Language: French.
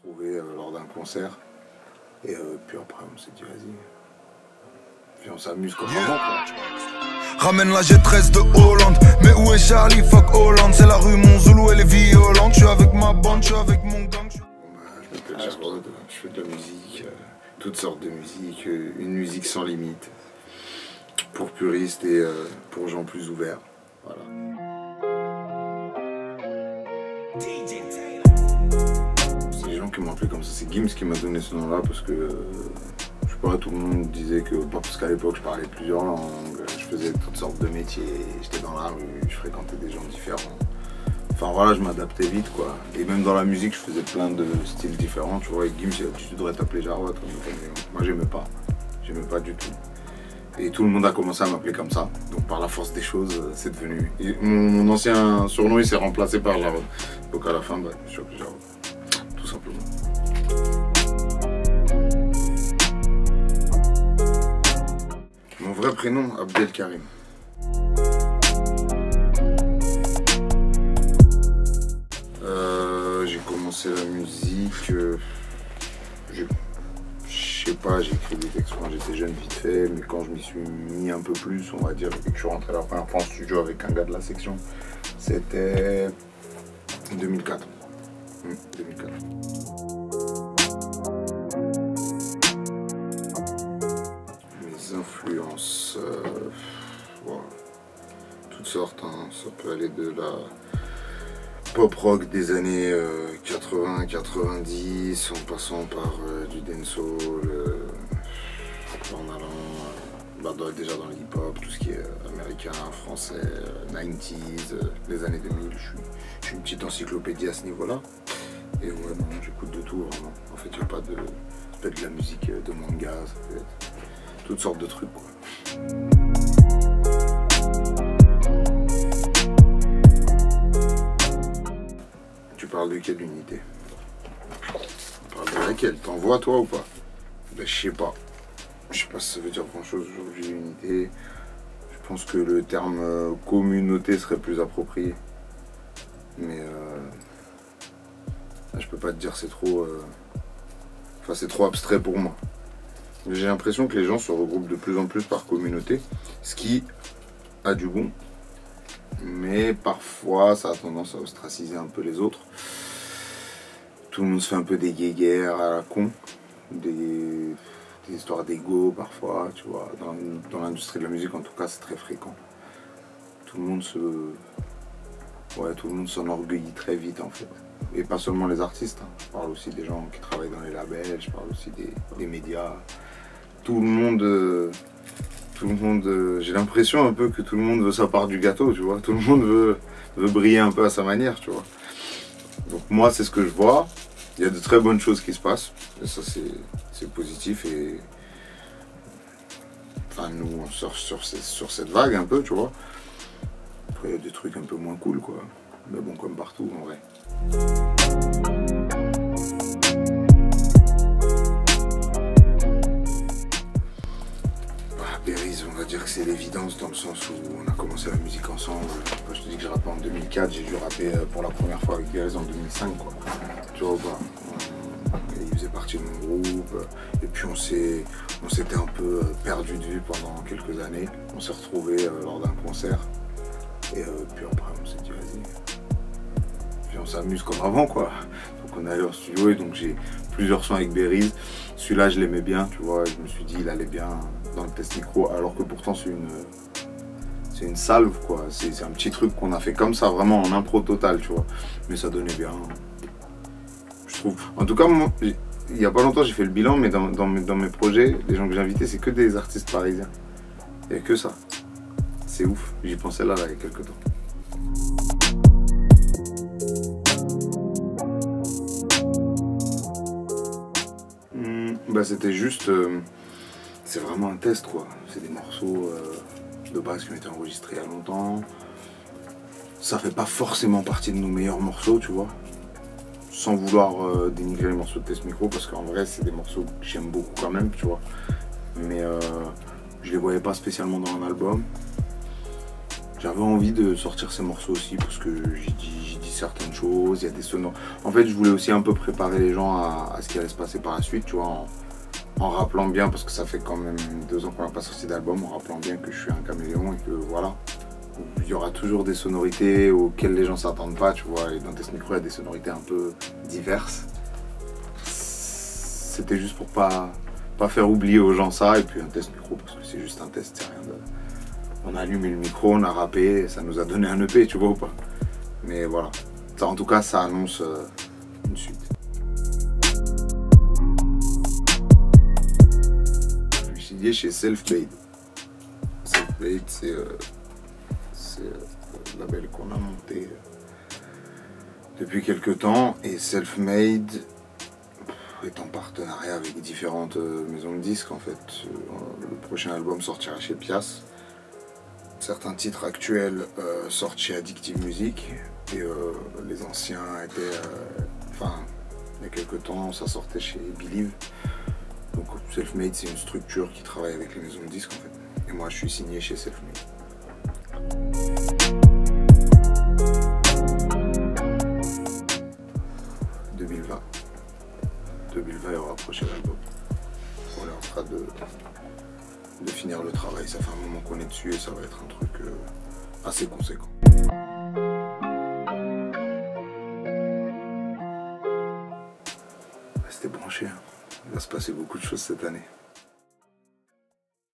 retrouvés lors d'un concert. Et puis après, on s'est dit, vas-y. Puis on s'amuse comme avant, quoi. Ramène la G13 de Hollande. Mais où est Charlie? Fuck Hollande. C'est la rue Monzoulou, elle est violente. Je suis avec ma bande, je suis avec mon gang. Je m'appelle Jarod, je fais de la musique, toutes sortes de musique, une musique sans limite. Pour puristes et pour gens plus ouverts. Voilà. C'est les gens qui m'ont appelé comme ça. C'est Gims qui m'a donné ce nom-là parce que je sais pas, tout le monde disait que, parce qu'à l'époque je parlais plusieurs langues, je faisais toutes sortes de métiers, j'étais dans la rue, je fréquentais des gens différents. Enfin voilà, je m'adaptais vite quoi. Et même dans la musique, je faisais plein de styles différents. Tu vois, avec Gims, tu devrais t'appeler Jarod. Moi j'aimais pas du tout. Et tout le monde a commencé à m'appeler comme ça. Donc par la force des choses, c'est devenu... Et mon ancien surnom, il s'est remplacé par Jarod. Donc à la fin, bah, je suis appelé Jarod. Tout simplement. Mon vrai prénom, Abdelkarim. J'ai commencé la musique... Je sais pas, j'ai écrit des textes quand j'étais jeune vite fait, mais quand je m'y suis mis un peu plus, on va dire, et que je suis rentré la première fois en studio avec un gars de la section, c'était 2004. 2004. Mes influences, voilà, toutes sortes, hein. Ça peut aller de la pop rock des années 80-90, en passant par du dancehall, en allant déjà dans le hip hop, tout ce qui est américain, français, 90s, les années 2000, je suis une petite encyclopédie à ce niveau-là. Et ouais, non, j'écoute de tout vraiment. En fait, il n'y a pas de... Ça peut être de la musique de manga, ça peut être toutes sortes de trucs quoi. Tu parles de quelle unité? On parle de laquelle? T'en vois toi ou pas? Ben je sais pas. Je sais pas si ça veut dire grand chose aujourd'hui, unité. Je pense que le terme communauté serait plus approprié. Mais je peux pas te dire, c'est trop... Enfin c'est trop abstrait pour moi. J'ai l'impression que les gens se regroupent de plus en plus par communauté, ce qui a du bon. Mais parfois ça a tendance à ostraciser un peu les autres. Tout le monde se fait un peu des guéguerres à la con, des histoires d'ego parfois, tu vois. Dans l'industrie de la musique en tout cas c'est très fréquent. Tout le monde s'enorgueillit très vite en fait. Et pas seulement les artistes, hein. Je parle aussi des gens qui travaillent dans les labels, je parle aussi des médias. Tout le monde, j'ai l'impression un peu que tout le monde veut sa part du gâteau, tu vois. Tout le monde veut briller un peu à sa manière, tu vois. Donc moi, c'est ce que je vois. Il y a de très bonnes choses qui se passent. Et ça, c'est positif. Et enfin, nous, on sort sur cette vague un peu, tu vois. Après, il y a des trucs un peu moins cool, quoi. Mais bon, comme partout, en vrai. Berryz, on va dire que c'est l'évidence dans le sens où on a commencé la musique ensemble. Quand je te dis que j'ai rappé en 2004, j'ai dû rapper pour la première fois avec Berryz en 2005, quoi. Tu vois ou pas? Il faisait partie de mon groupe, et puis on s'était un peu perdu de vue pendant quelques années. On s'est retrouvés lors d'un concert, et puis après on s'est dit vas-y. Puis on s'amuse comme avant, quoi. Donc on est allé au studio, et donc j'ai plusieurs sons avec Berryz. Celui-là je l'aimais bien, tu vois, je me suis dit il allait bien dans le test micro, alors que pourtant c'est une salve, quoi. C'est un petit truc qu'on a fait comme ça, vraiment en impro total, tu vois. Mais ça donnait bien, je trouve. En tout cas, moi, il y a pas longtemps j'ai fait le bilan, mais dans mes projets, les gens que j'ai invités, c'est que des artistes parisiens. Il n'y a que ça. C'est ouf, j'y pensais là il y a quelques temps. Bah c'était juste... c'est vraiment un test, quoi. C'est des morceaux de base qui ont été enregistrés il y a longtemps. Ça fait pas forcément partie de nos meilleurs morceaux, tu vois. Sans vouloir dénigrer les morceaux de Test Micro, parce qu'en vrai, c'est des morceaux que j'aime beaucoup quand même, tu vois. Mais je les voyais pas spécialement dans un album. J'avais envie de sortir ces morceaux aussi parce que j'ai dit certaines choses, il y a des sonores. En fait, je voulais aussi un peu préparer les gens à ce qui allait se passer par la suite, tu vois, en rappelant bien, parce que ça fait quand même 2 ans qu'on n'a pas sorti d'album, en rappelant bien que je suis un caméléon et que voilà, il y aura toujours des sonorités auxquelles les gens s'attendent pas, tu vois, et dans Test Micro, il y a des sonorités un peu diverses. C'était juste pour pas faire oublier aux gens ça, et puis un Test Micro, parce que c'est juste un test, c'est rien de... On a allumé le micro, on a rappé, ça nous a donné un EP, tu vois ou pas. Mais voilà, ça, en tout cas, ça annonce une suite. Je suis signé chez Self-Made. Self-Made, c'est le label qu'on a monté depuis quelques temps. Et Self-Made est en partenariat avec différentes maisons de disques en fait. Le prochain album sortira chez Pias. Certains titres actuels sortent chez Addictive Music. Et les anciens étaient... Enfin, il y a quelques temps, ça sortait chez Believe. Donc Self-Made, c'est une structure qui travaille avec les maisons de disques en fait. Et moi, je suis signé chez Self-Made. 2020, il y aura un prochain album. On est en train de finir le travail. Ça fait un moment qu'on est dessus et ça va être un truc assez conséquent. Restez branchés, hein. Il va se passer beaucoup de choses cette année.